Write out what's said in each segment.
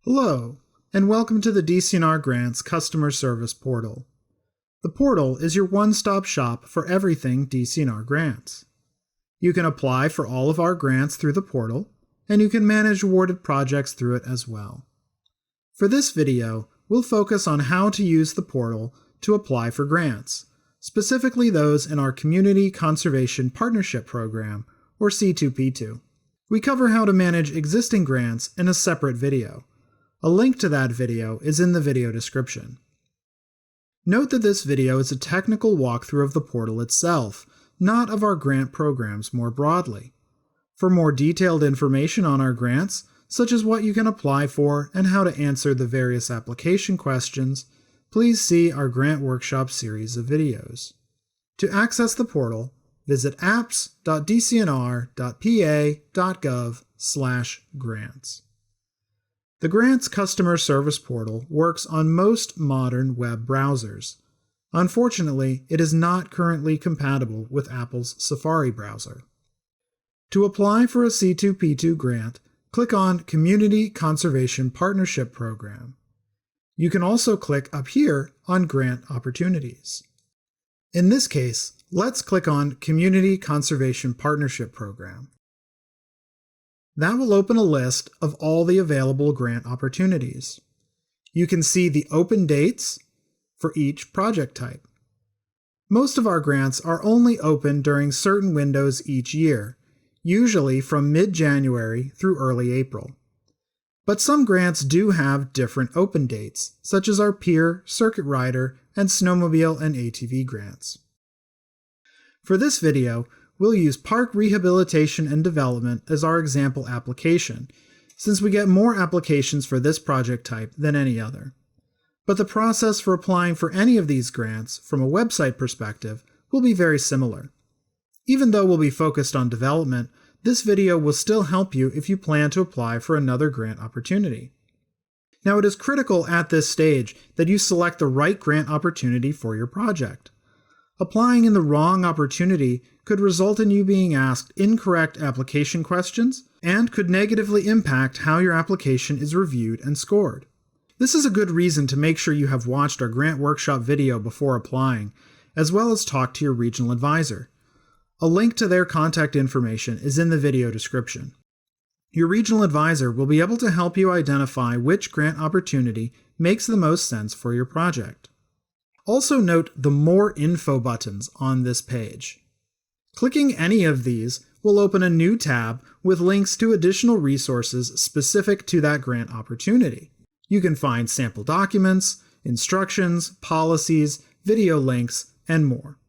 Hello, and welcome to the DCNR Grants Customer Service Portal. The portal is your one-stop shop for everything DCNR grants. You can apply for all of our grants through the portal, and you can manage awarded projects through it as well. For this video, we'll focus on how to use the portal to apply for grants, specifically those in our Community Conservation Partnership Program, or C2P2. We cover how to manage existing grants in a separate video. A link to that video is in the video description. Note that this video is a technical walkthrough of the portal itself, not of our grant programs more broadly. For more detailed information on our grants, such as what you can apply for and how to answer the various application questions, please see our Grant Workshop series of videos. To access the portal, visit apps.dcnr.pa.gov/grants. The Grants Customer Service Portal works on most modern web browsers. Unfortunately, it is not currently compatible with Apple's Safari browser. To apply for a C2P2 grant, click on Community Conservation Partnership Program. You can also click up here on Grant Opportunities. In this case, let's click on Community Conservation Partnership Program. That will open a list of all the available grant opportunities. You can see the open dates for each project type. Most of our grants are only open during certain windows each year, usually from mid-January through early April. But some grants do have different open dates, such as our Pier, Circuit Rider, and Snowmobile and ATV grants. For this video, we'll use Park Rehabilitation and Development as our example application, since we get more applications for this project type than any other. But the process for applying for any of these grants, from a website perspective, will be very similar. Even though we'll be focused on development, this video will still help you if you plan to apply for another grant opportunity. Now, it is critical at this stage that you select the right grant opportunity for your project. Applying in the wrong opportunity could result in you being asked incorrect application questions and could negatively impact how your application is reviewed and scored. This is a good reason to make sure you have watched our Grant Workshop video before applying, as well as talk to your regional advisor. A link to their contact information is in the video description. Your regional advisor will be able to help you identify which grant opportunity makes the most sense for your project. Also note the More Info buttons on this page. Clicking any of these will open a new tab with links to additional resources specific to that grant opportunity. You can find sample documents, instructions, policies, video links, and more.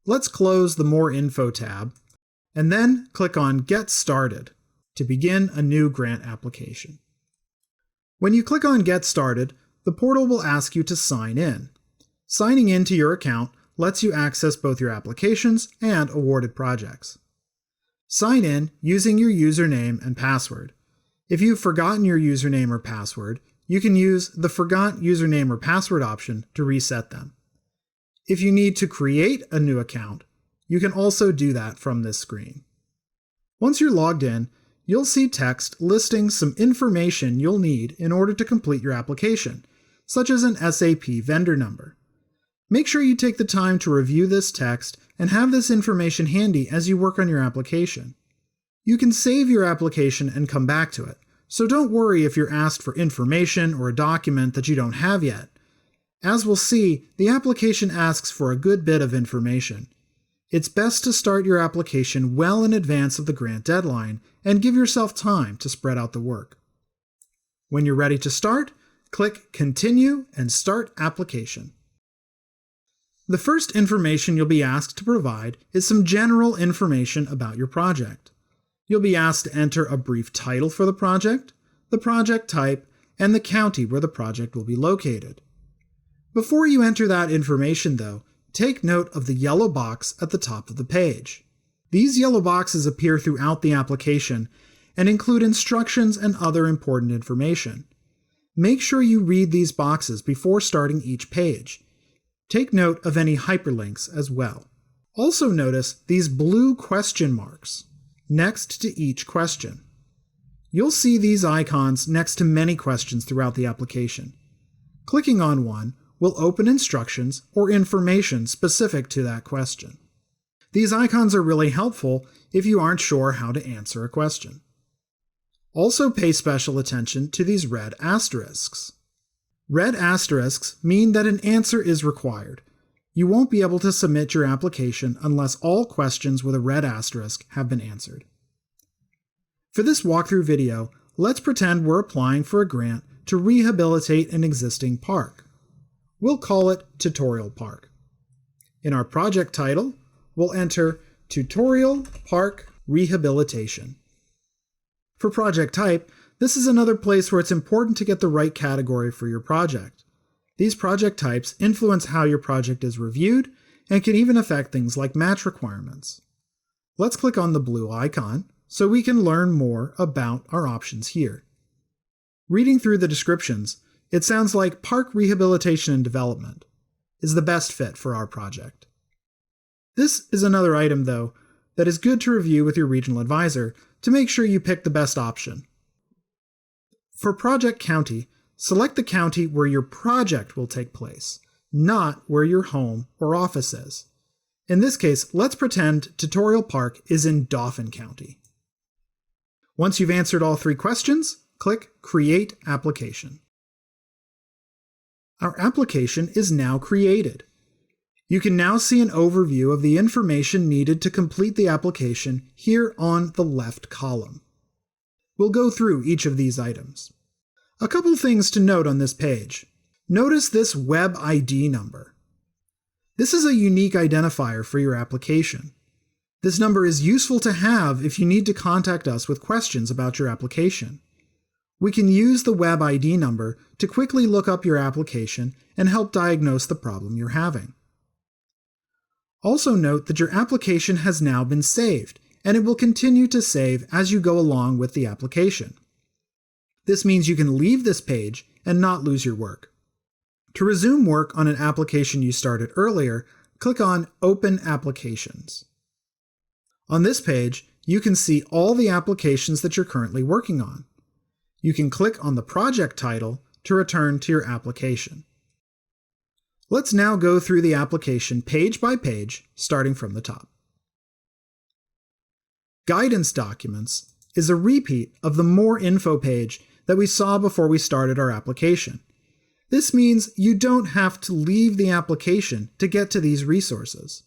Let's close the More Info tab, and then click on Get Started to begin a new grant application. When you click on Get Started, the portal will ask you to sign in. Signing into your account lets you access both your applications and awarded projects. Sign in using your username and password. If you've forgotten your username or password, you can use the Forgot Username or Password option to reset them. If you need to create a new account, you can also do that from this screen. Once you're logged in, you'll see text listing some information you'll need in order to complete your application, such as an SAP vendor number. Make sure you take the time to review this text and have this information handy as you work on your application. You can save your application and come back to it, so don't worry if you're asked for information or a document that you don't have yet. As we'll see, the application asks for a good bit of information. It's best to start your application well in advance of the grant deadline and give yourself time to spread out the work. When you're ready to start, click Continue and Start Application. The first information you'll be asked to provide is some general information about your project. You'll be asked to enter a brief title for the project type, and the county where the project will be located. Before you enter that information, though, take note of the yellow box at the top of the page. These yellow boxes appear throughout the application and include instructions and other important information. Make sure you read these boxes before starting each page. Take note of any hyperlinks as well. Also notice these blue question marks next to each question. You'll see these icons next to many questions throughout the application. Clicking on one will open instructions or information specific to that question. These icons are really helpful if you aren't sure how to answer a question. Also pay special attention to these red asterisks. Red asterisks mean that an answer is required. You won't be able to submit your application unless all questions with a red asterisk have been answered. For this walkthrough video, let's pretend we're applying for a grant to rehabilitate an existing park. We'll call it Tutorial Park. In our project title, we'll enter Tutorial Park Rehabilitation. For project type, this is another place where it's important to get the right category for your project. These project types influence how your project is reviewed and can even affect things like match requirements. Let's click on the blue icon so we can learn more about our options here. Reading through the descriptions, it sounds like Park Rehabilitation and Development is the best fit for our project. This is another item, though, that is good to review with your regional advisor to make sure you pick the best option. For Project County, select the county where your project will take place, not where your home or office is. In this case, let's pretend Tutorial Park is in Dauphin County. Once you've answered all 3 questions, click Create Application. Our application is now created. You can now see an overview of the information needed to complete the application here on the left column. We'll go through each of these items. A couple things to note on this page. Notice this Web ID number. This is a unique identifier for your application. This number is useful to have if you need to contact us with questions about your application. We can use the Web ID number to quickly look up your application and help diagnose the problem you're having. Also note that your application has now been saved, and it will continue to save as you go along with the application. This means you can leave this page and not lose your work. To resume work on an application you started earlier, click on Open Applications. On this page, you can see all the applications that you're currently working on. You can click on the project title to return to your application. Let's now go through the application page by page, starting from the top. Guidance Documents is a repeat of the More Info page that we saw before we started our application. This means you don't have to leave the application to get to these resources.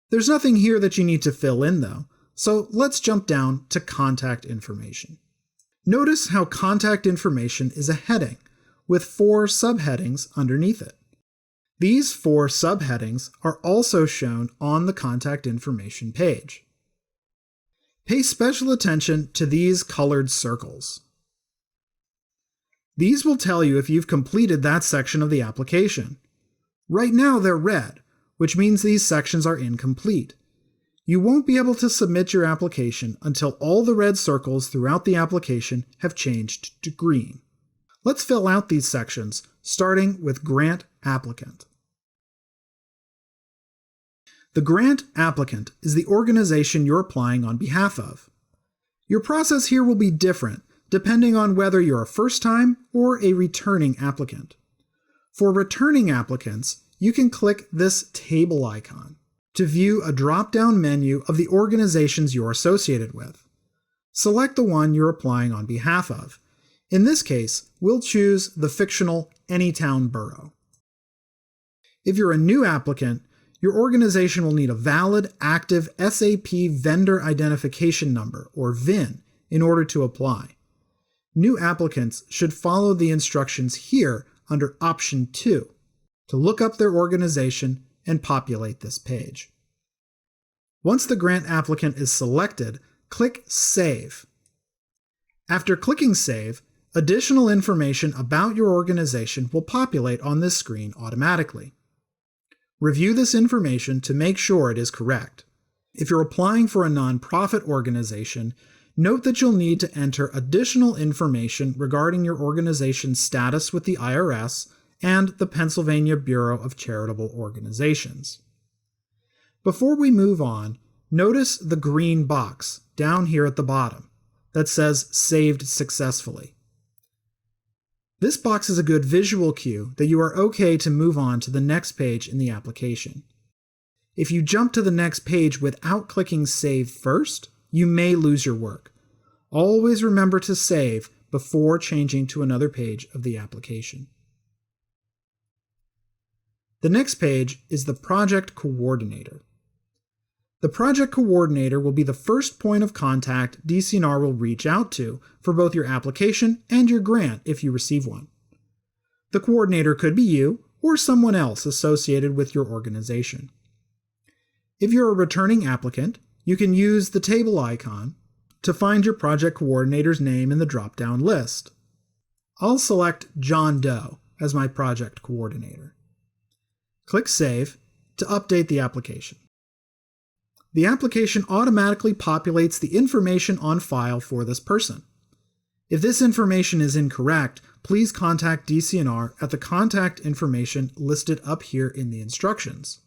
There's nothing here that you need to fill in though, so let's jump down to Contact Information. Notice how Contact Information is a heading, with 4 subheadings underneath it. These 4 subheadings are also shown on the Contact Information page. Pay special attention to these colored circles. These will tell you if you've completed that section of the application. Right now they're red, which means these sections are incomplete. You won't be able to submit your application until all the red circles throughout the application have changed to green. Let's fill out these sections, starting with Grant Applicant. The grant applicant is the organization you're applying on behalf of. Your process here will be different depending on whether you're a first-time or a returning applicant. For returning applicants, you can click this table icon to view a drop-down menu of the organizations you're associated with. Select the one you're applying on behalf of. In this case, we'll choose the fictional Anytown Borough. If you're a new applicant, your organization will need a valid, active SAP Vendor Identification Number, or VIN, in order to apply. New applicants should follow the instructions here under Option 2 to look up their organization and populate this page. Once the grant applicant is selected, click Save. After clicking Save, additional information about your organization will populate on this screen automatically. Review this information to make sure it is correct. If you're applying for a nonprofit organization, note that you'll need to enter additional information regarding your organization's status with the IRS and the Pennsylvania Bureau of Charitable Organizations. Before we move on, notice the green box down here at the bottom. that says Saved Successfully. This box is a good visual cue that you are okay to move on to the next page in the application. If you jump to the next page without clicking Save first, you may lose your work. Always remember to save before changing to another page of the application. The next page is the Project Coordinator. The Project Coordinator will be the first point of contact DCNR will reach out to for both your application and your grant if you receive one. The coordinator could be you or someone else associated with your organization. If you're a returning applicant, you can use the table icon to find your project coordinator's name in the drop-down list. I'll select John Doe as my project coordinator. Click Save to update the application. The application automatically populates the information on file for this person. If this information is incorrect, please contact DCNR at the contact information listed up here in the instructions.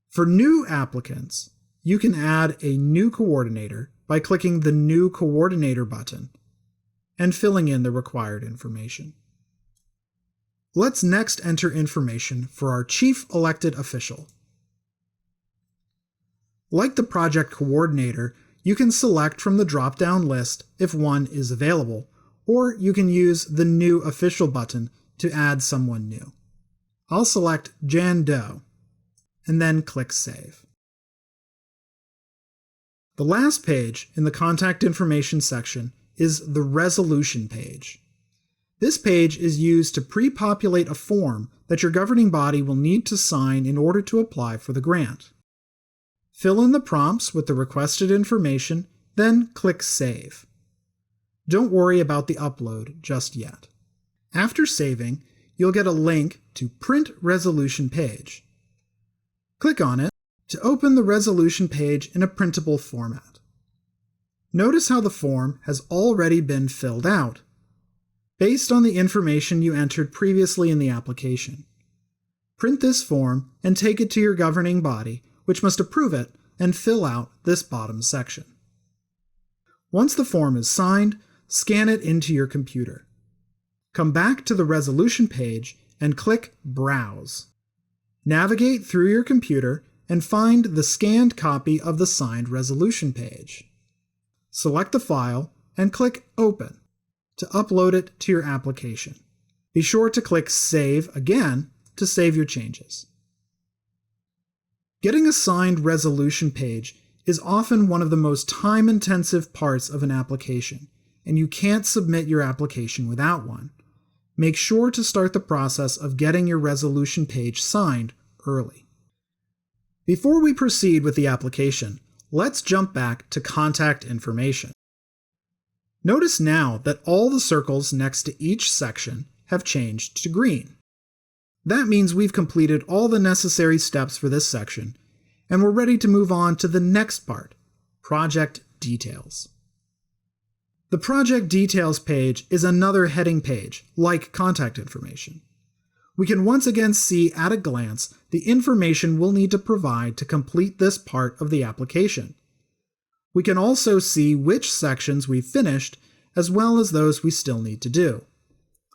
For new applicants, you can add a new coordinator by clicking the New Coordinator button and filling in the required information. Let's next enter information for our Chief Elected Official. Like the project coordinator, you can select from the drop-down list if one is available, or you can use the New Official button to add someone new. I'll select Jan Doe, and then click Save. The last page in the Contact Information section is the Resolution page. This page is used to pre-populate a form that your governing body will need to sign in order to apply for the grant. Fill in the prompts with the requested information, then click Save. Don't worry about the upload just yet. After saving, you'll get a link to Print Resolution Page. Click on it to open the resolution page in a printable format. Notice how the form has already been filled out, based on the information you entered previously in the application. Print this form and take it to your governing body, which must approve it and fill out this bottom section. Once the form is signed, scan it into your computer. Come back to the resolution page and click Browse. Navigate through your computer and find the scanned copy of the signed resolution page. Select the file and click Open to upload it to your application. Be sure to click Save again to save your changes. Getting a signed resolution page is often one of the most time-intensive parts of an application, and you can't submit your application without one. Make sure to start the process of getting your resolution page signed early. Before we proceed with the application, let's jump back to contact information. Notice now that all the circles next to each section have changed to green. That means we've completed all the necessary steps for this section, and we're ready to move on to the next part, Project Details. The Project Details page is another heading page, like contact information. We can once again see at a glance the information we'll need to provide to complete this part of the application. We can also see which sections we've finished, as well as those we still need to do.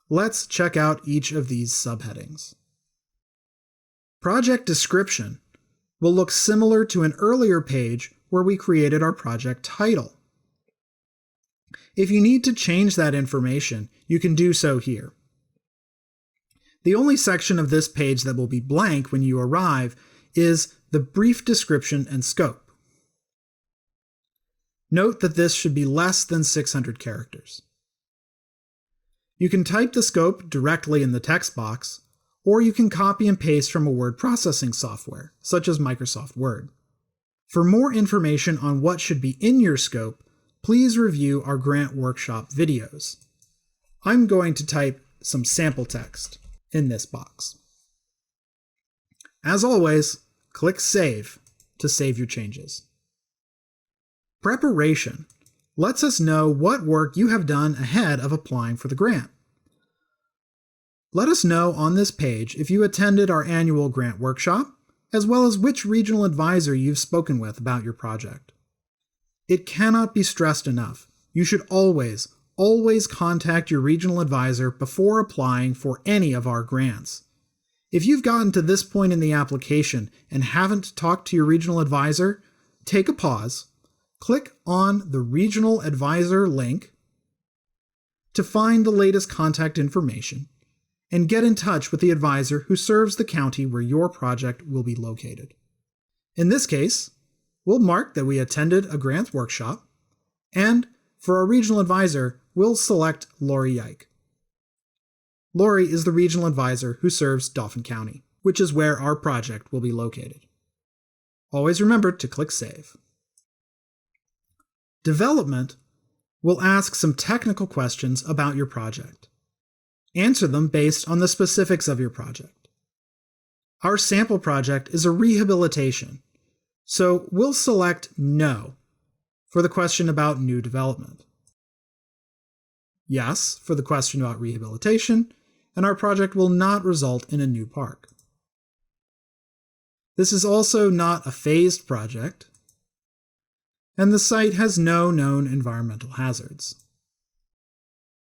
Let's check out each of these subheadings. Project Description will look similar to an earlier page where we created our project title. If you need to change that information, you can do so here. The only section of this page that will be blank when you arrive is the brief description and scope. Note that this should be less than 600 characters. You can type the scope directly in the text box, or you can copy and paste from a word processing software, such as Microsoft Word. For more information on what should be in your scope, please review our grant workshop videos. I'm going to type some sample text in this box. As always, click Save to save your changes. Preparation lets us know what work you have done ahead of applying for the grant. Let us know on this page if you attended our annual grant workshop, as well as which regional advisor you've spoken with about your project. It cannot be stressed enough. you should always contact your regional advisor before applying for any of our grants. If you've gotten to this point in the application and haven't talked to your regional advisor, take a pause, click on the Regional Advisor link to find the latest contact information, and get in touch with the advisor who serves the county where your project will be located. In this case, we'll mark that we attended a grants workshop, and for our regional advisor, we'll select Lori Yike. Lori is the regional advisor who serves Dauphin County, which is where our project will be located. Always remember to click Save. Development will ask some technical questions about your project. Answer them based on the specifics of your project. Our sample project is a rehabilitation, so we'll select No for the question about new development. Yes for the question about rehabilitation, and our project will not result in a new park. This is also not a phased project, and the site has no known environmental hazards.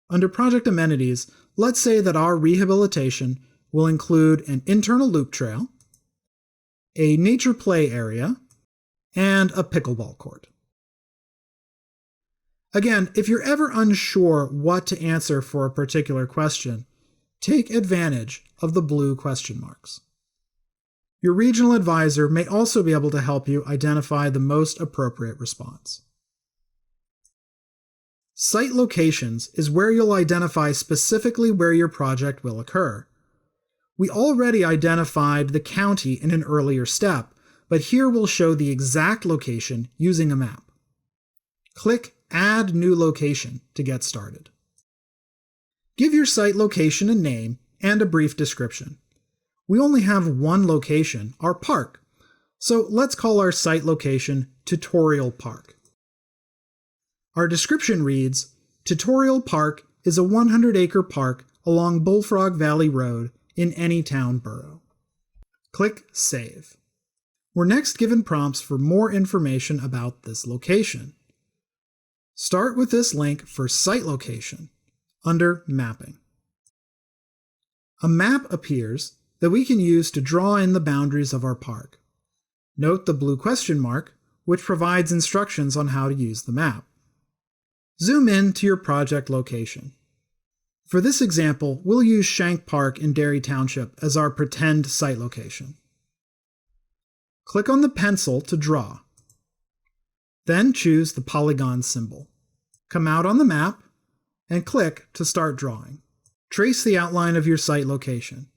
Under project amenities, let's say that our rehabilitation will include an internal loop trail, a nature play area, and a pickleball court. Again, if you're ever unsure what to answer for a particular question, take advantage of the blue question marks. Your regional advisor may also be able to help you identify the most appropriate response. Site locations is where you'll identify specifically where your project will occur. We already identified the county in an earlier step, but here we'll show the exact location using a map. Click Add New Location to get started. Give your site location a name and a brief description. We only have one location, our park, so let's call our site location Tutorial Park. Our description reads, Tutorial Park is a 100-acre park along Bullfrog Valley Road in any town borough. Click Save. We're next given prompts for more information about this location. Start with this link for Site Location under Mapping. A map appears that we can use to draw in the boundaries of our park. Note the blue question mark, which provides instructions on how to use the map. Zoom in to your project location. For this example, we'll use Shank Park in Derry Township as our pretend site location. Click on the pencil to draw. Then choose the polygon symbol. Come out on the map and click to start drawing. Trace the outline of your site location.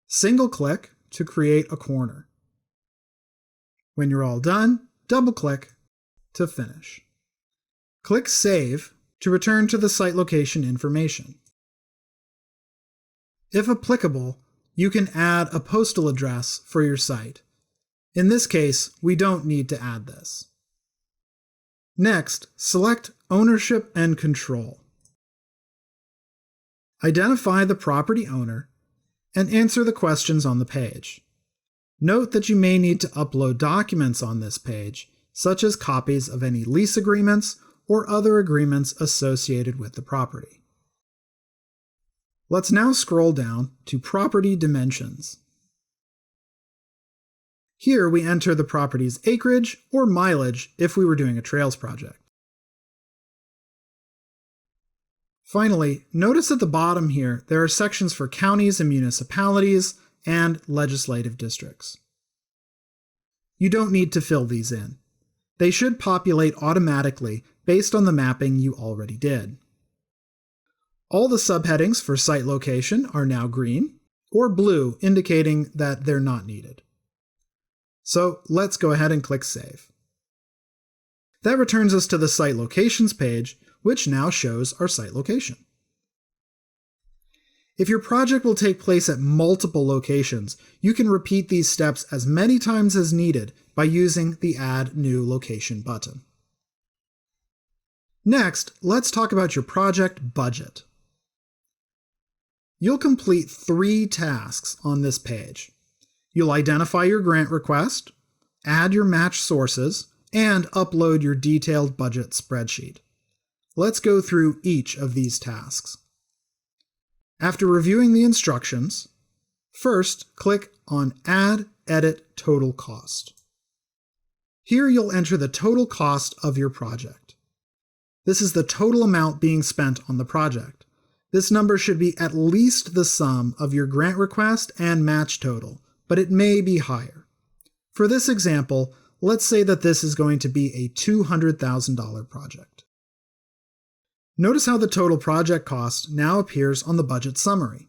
Single-click to create a corner. When you're all done, double-click to finish. Click Save to return to the site location information. If applicable, you can add a postal address for your site. In this case, we don't need to add this. Next, select Ownership and Control. Identify the property owner and answer the questions on the page. Note that you may need to upload documents on this page, such as copies of any lease agreements or other agreements associated with the property. Let's now scroll down to Property Dimensions. Here we enter the property's acreage or mileage if we were doing a trails project. Finally, notice at the bottom here there are sections for counties and municipalities and legislative districts. You don't need to fill these in. They should populate automatically based on the mapping you already did. All the subheadings for site location are now green or blue, indicating that they're not needed. So let's go ahead and click Save. That returns us to the Site Locations page, which now shows our site location. If your project will take place at multiple locations, you can repeat these steps as many times as needed by using the Add New Location button. Next, let's talk about your project budget. You'll complete 3 tasks on this page. You'll identify your grant request, add your match sources, and upload your detailed budget spreadsheet. Let's go through each of these tasks. After reviewing the instructions, first click on Add Edit Total Cost. Here you'll enter the total cost of your project. This is the total amount being spent on the project. This number should be at least the sum of your grant request and match total, but it may be higher. For this example, let's say that this is going to be a $200,000 project. Notice how the total project cost now appears on the budget summary.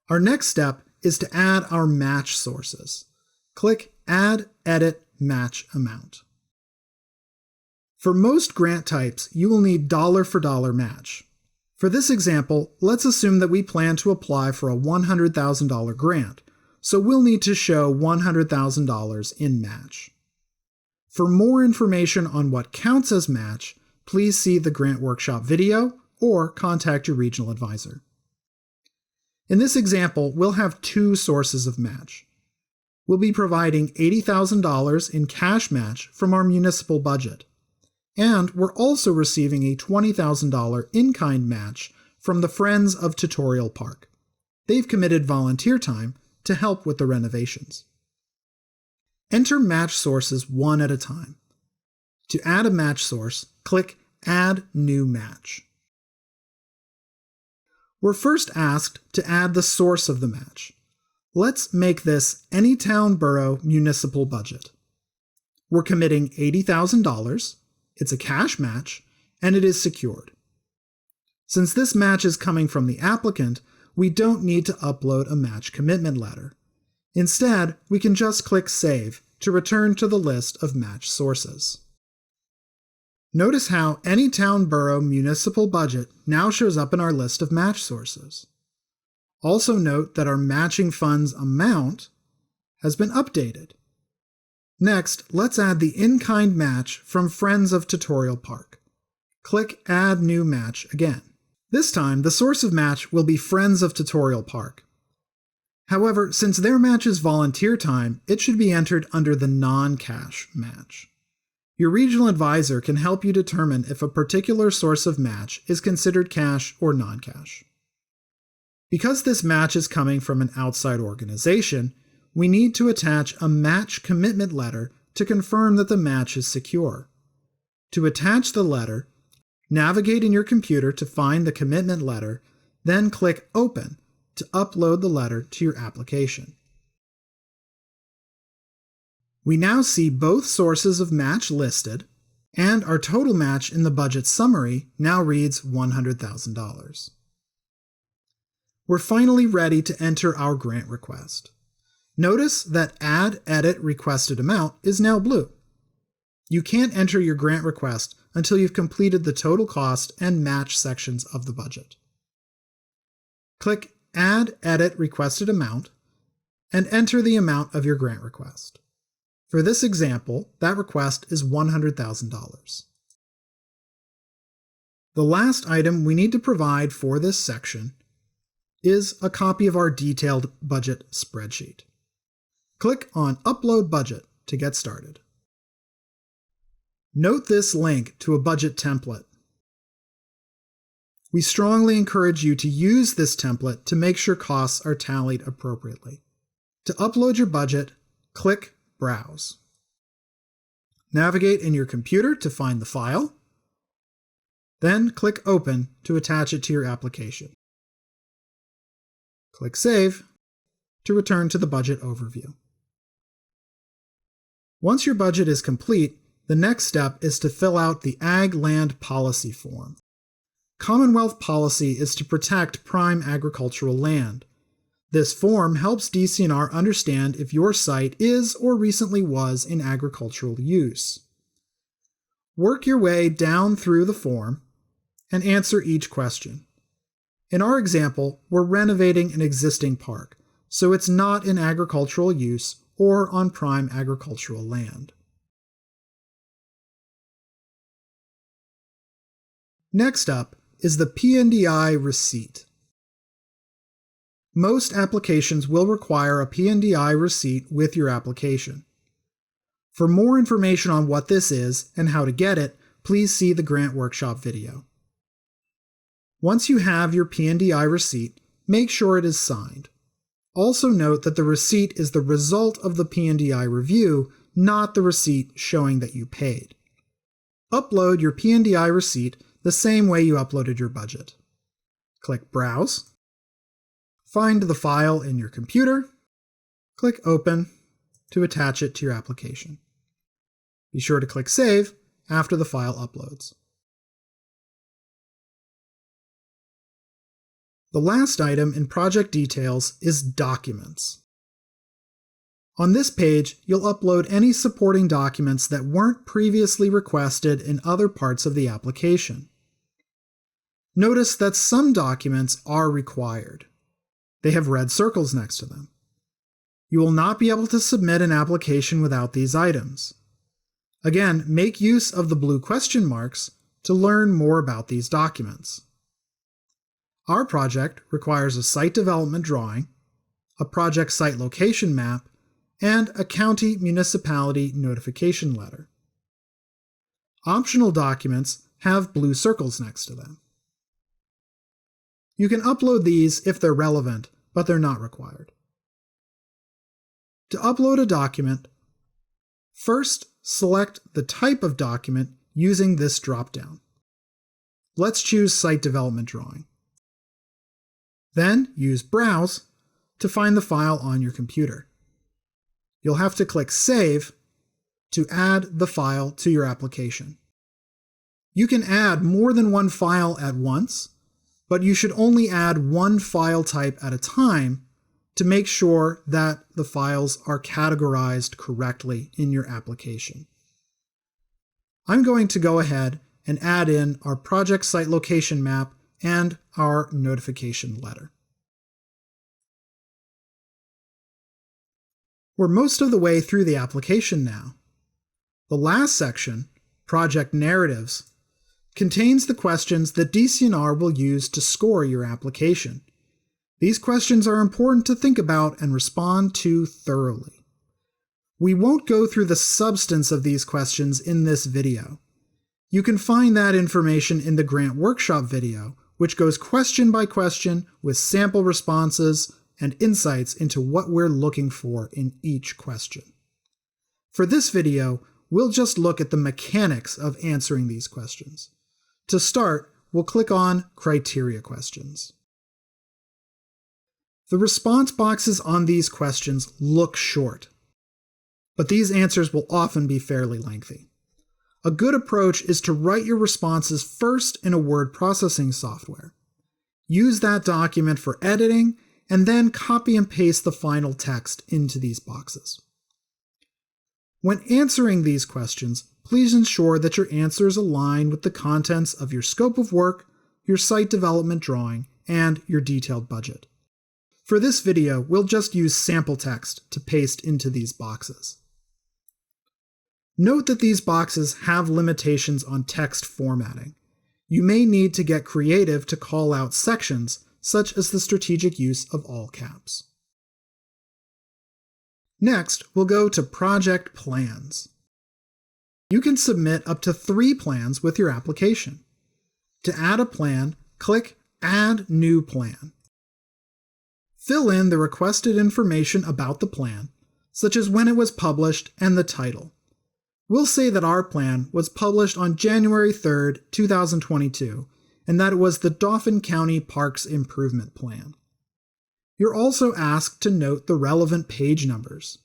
Our next step is to add our match sources. Click Add Edit Match Amount. For most grant types, you will need dollar for dollar match. For this example, let's assume that we plan to apply for a $100,000 grant, so we'll need to show $100,000 in match. For more information on what counts as match, please see the Grant Workshop video or contact your regional advisor. In this example, we'll have two sources of match. We'll be providing $80,000 in cash match from our municipal budget. And we're also receiving a $20,000 in-kind match from the Friends of Tutorial Park. They've committed volunteer time to help with the renovations. Enter match sources one at a time. To add a match source, click Add New Match. We're first asked to add the source of the match. Let's make this any town borough municipal budget. We're committing $80,000. It's a cash match, and it is secured. Since this match is coming from the applicant, we don't need to upload a match commitment letter. Instead, we can just click Save to return to the list of match sources. Notice how any town borough municipal budget now shows up in our list of match sources. Also note that our matching funds amount has been updated. Next, let's add the in-kind match from Friends of Tutorial Park. Click Add New Match again. This time, the source of match will be Friends of Tutorial Park. However, since their match is volunteer time, it should be entered under the non-cash match. Your regional advisor can help you determine if a particular source of match is considered cash or non-cash. Because this match is coming from an outside organization, we need to attach a match commitment letter to confirm that the match is secure. To attach the letter, navigate in your computer to find the commitment letter, then click Open to upload the letter to your application. We now see both sources of match listed, and our total match in the budget summary now reads $100,000. We're finally ready to enter our grant request. Notice that Add Edit Requested Amount is now blue. You can't enter your grant request until you've completed the total cost and match sections of the budget. Click Add Edit Requested Amount and enter the amount of your grant request. For this example, that request is $100,000. The last item we need to provide for this section is a copy of our detailed budget spreadsheet. Click on Upload Budget to get started. Note this link to a budget template. We strongly encourage you to use this template to make sure costs are tallied appropriately. To upload your budget, click Browse. Navigate in your computer to find the file, then click Open to attach it to your application. Click Save to return to the budget overview. Once your budget is complete, the next step is to fill out the Ag Land Policy form. Commonwealth policy is to protect prime agricultural land. This form helps DCNR understand if your site is or recently was in agricultural use. Work your way down through the form and answer each question. In our example, we're renovating an existing park, so it's not in agricultural use or on prime agricultural land. Next up is the PNDI receipt. Most applications will require a PNDI receipt with your application. For more information on what this is and how to get it, please see the Grant Workshop video. Once you have your PNDI receipt, make sure it is signed. Also note that the receipt is the result of the PNDI review, not the receipt showing that you paid. Upload your PNDI receipt the same way you uploaded your budget. Click Browse. Find the file in your computer. Click Open to attach it to your application. Be sure to click Save after the file uploads. The last item in project details is Documents. On this page, you'll upload any supporting documents that weren't previously requested in other parts of the application. Notice that some documents are required. They have red circles next to them. You will not be able to submit an application without these items. Again, make use of the blue question marks to learn more about these documents. Our project requires a site development drawing, a project site location map, and a county municipality notification letter. Optional documents have blue circles next to them. You can upload these if they're relevant, but they're not required. To upload a document, first select the type of document using this dropdown. Let's choose Site Development Drawing. Then use Browse to find the file on your computer. You'll have to click Save to add the file to your application. You can add more than one file at once, but you should only add one file type at a time to make sure that the files are categorized correctly in your application. I'm going to go ahead and add in our project site location map and our notification letter. We're most of the way through the application now. The last section, Project Narratives, contains the questions that DCNR will use to score your application. These questions are important to think about and respond to thoroughly. We won't go through the substance of these questions in this video. You can find that information in the Grant Workshop video, which goes question by question with sample responses and insights into what we're looking for in each question. For this video, we'll just look at the mechanics of answering these questions. To start, we'll click on Criteria Questions. The response boxes on these questions look short, but these answers will often be fairly lengthy. A good approach is to write your responses first in a word processing software. Use that document for editing, and then copy and paste the final text into these boxes. When answering these questions, please ensure that your answers align with the contents of your scope of work, your site development drawing, and your detailed budget. For this video, we'll just use sample text to paste into these boxes. Note that these boxes have limitations on text formatting. You may need to get creative to call out sections, such as the strategic use of all caps. Next, we'll go to Project Plans. You can submit up to 3 plans with your application. To add a plan, click Add New Plan. Fill in the requested information about the plan, such as when it was published and the title. We'll say that our plan was published on January 3rd, 2022, and that it was the Dauphin County Parks Improvement Plan. You're also asked to note the relevant page numbers.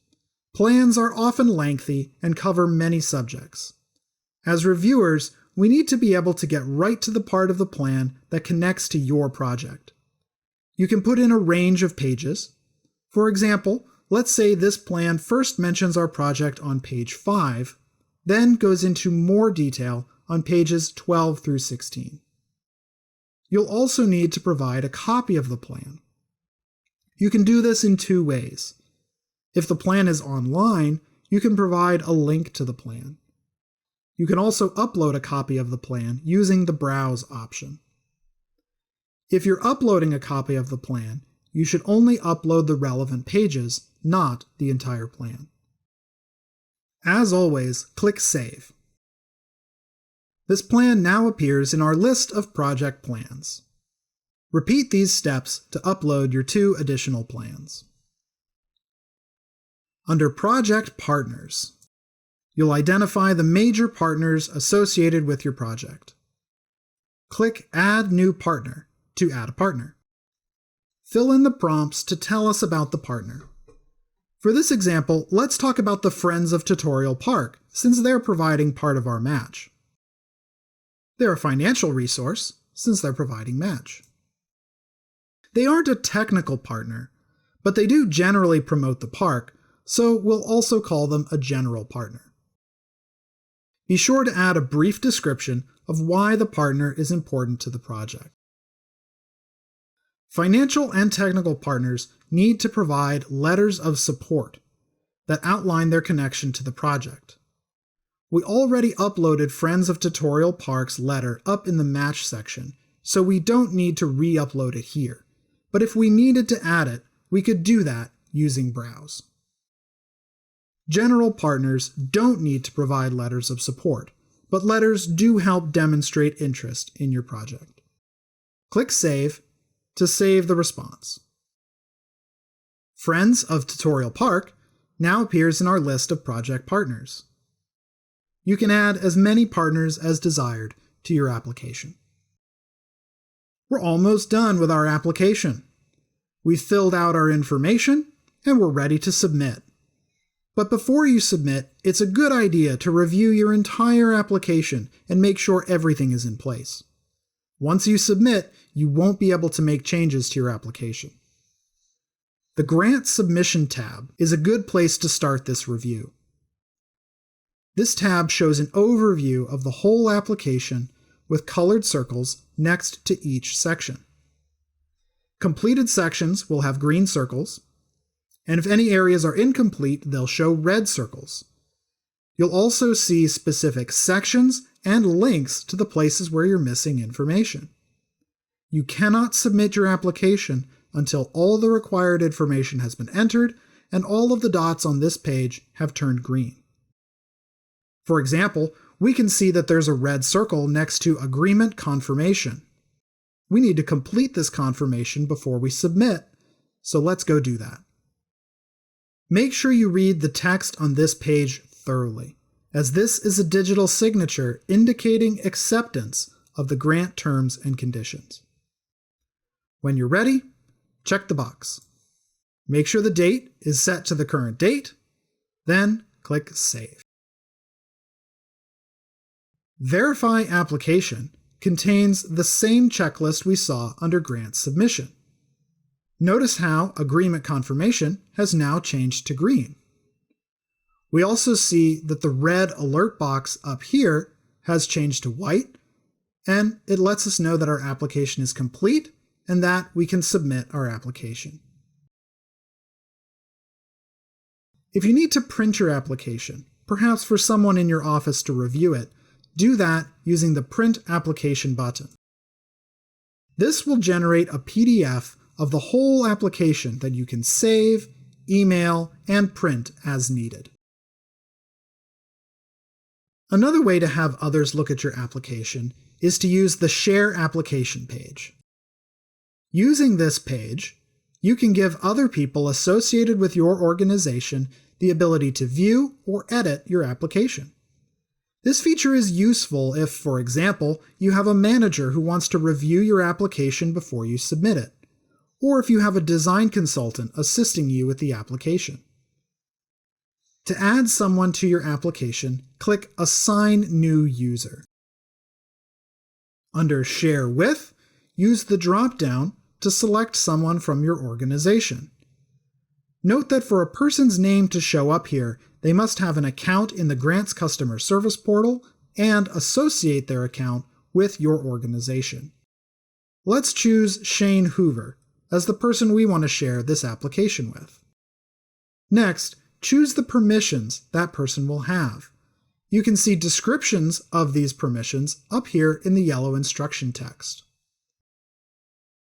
Plans are often lengthy and cover many subjects. As reviewers, we need to be able to get right to the part of the plan that connects to your project. You can put in a range of pages. For example, let's say this plan first mentions our project on page 5, then goes into more detail on pages 12 through 16. You'll also need to provide a copy of the plan. You can do this in 2 ways. If the plan is online, you can provide a link to the plan. You can also upload a copy of the plan using the Browse option. If you're uploading a copy of the plan, you should only upload the relevant pages, not the entire plan. As always, click Save. This plan now appears in our list of project plans. Repeat these steps to upload your 2 additional plans. Under Project Partners, you'll identify the major partners associated with your project. Click Add New Partner to add a partner. Fill in the prompts to tell us about the partner. For this example, let's talk about the Friends of Tutorial Park, since they're providing part of our match. They're a financial resource, since they're providing match. They aren't a technical partner, but they do generally promote the park, so we'll also call them a general partner. Be sure to add a brief description of why the partner is important to the project. Financial and technical partners need to provide letters of support that outline their connection to the project. We already uploaded Friends of Tutorial Park's letter up in the Match section, so we don't need to re-upload it here. But if we needed to add it, we could do that using Browse. General partners don't need to provide letters of support, but letters do help demonstrate interest in your project. Click Save to save the response. Friends of Tutorial Park now appears in our list of project partners. You can add as many partners as desired to your application. We're almost done with our application. We've filled out our information and we're ready to submit. But before you submit, it's a good idea to review your entire application and make sure everything is in place. Once you submit, you won't be able to make changes to your application. The Grant Submission tab is a good place to start this review. This tab shows an overview of the whole application with colored circles next to each section. Completed sections will have green circles, and if any areas are incomplete, they'll show red circles. You'll also see specific sections and links to the places where you're missing information. You cannot submit your application until all the required information has been entered and all of the dots on this page have turned green. For example, we can see that there's a red circle next to Agreement Confirmation. We need to complete this confirmation before we submit, so let's go do that. Make sure you read the text on this page thoroughly, as this is a digital signature indicating acceptance of the grant terms and conditions. When you're ready, check the box. Make sure the date is set to the current date, then click Save. Verify Application contains the same checklist we saw under Grant Submission. Notice how Agreement Confirmation has now changed to green. We also see that the red alert box up here has changed to white, and it lets us know that our application is complete and that we can submit our application. If you need to print your application, perhaps for someone in your office to review it, do that using the Print Application button. This will generate a PDF of the whole application that you can save, email, and print as needed. Another way to have others look at your application is to use the Share Application page. Using this page, you can give other people associated with your organization the ability to view or edit your application. This feature is useful if, for example, you have a manager who wants to review your application before you submit it, or if you have a design consultant assisting you with the application. To add someone to your application, click Assign New User. Under Share With, use the drop-down to select someone from your organization. Note that for a person's name to show up here, they must have an account in the Grants Customer Service Portal and associate their account with your organization. Let's choose Shane Hoover as the person we want to share this application with. Next, choose the permissions that person will have. You can see descriptions of these permissions up here in the yellow instruction text.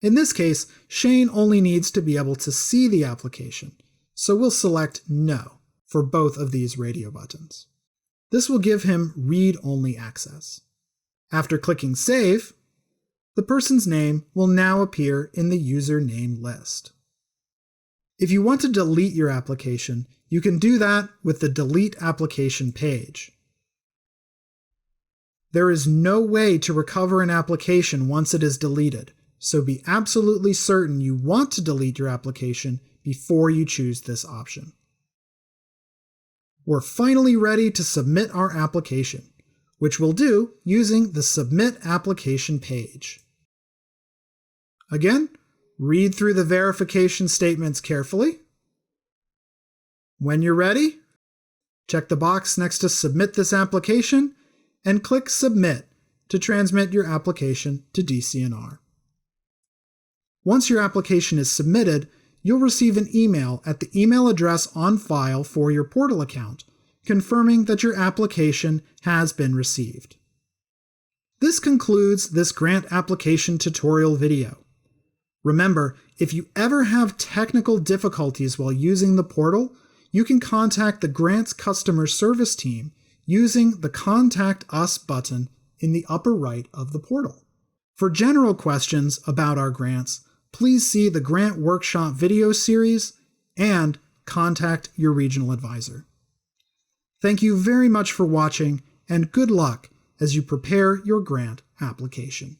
In this case, Shane only needs to be able to see the application, so we'll select No for both of these radio buttons. This will give him read-only access. After clicking Save, the person's name will now appear in the user name list. If you want to delete your application, you can do that with the Delete Application page. There is no way to recover an application once it is deleted, so be absolutely certain you want to delete your application before you choose this option. We're finally ready to submit our application, which we'll do using the Submit Application page. Again, read through the verification statements carefully. When you're ready, check the box next to Submit this application and click Submit to transmit your application to DCNR. Once your application is submitted, you'll receive an email at the email address on file for your portal account, confirming that your application has been received. This concludes this grant application tutorial video. Remember, if you ever have technical difficulties while using the portal, you can contact the grants customer service team using the Contact Us button in the upper right of the portal. For general questions about our grants, please see the Grant Workshop video series and contact your regional advisor. Thank you very much for watching, and good luck as you prepare your grant application.